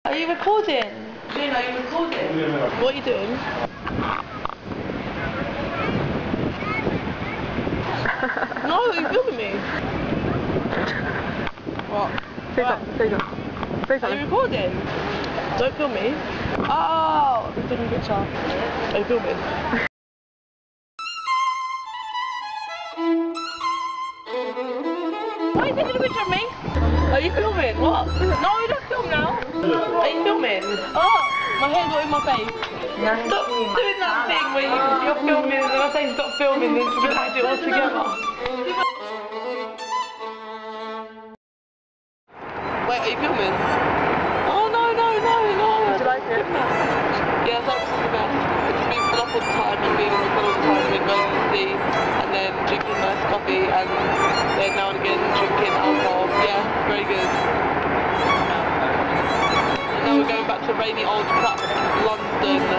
Are you recording? Jane, are you recording? What are you doing? No, are you filming me? What? Say something. Say Are you recording? Don't film me. Oh, I'm taking a picture. Are you filming? Why are you taking a picture of me? Are you filming? What? No, don't film now. Are you filming? Oh, my hair's all in my face. Stop doing that thing where you're filming and I say stop filming and you have it all together. Wait, are you filming? Oh no. Did you like it? Yeah, that's the best. It's being full up all the time and being on the phone all the time and going to the sea and then drinking nice coffee and then now and again drinking alcohol. Yeah, very good. And now we're going back to rainy old crap London.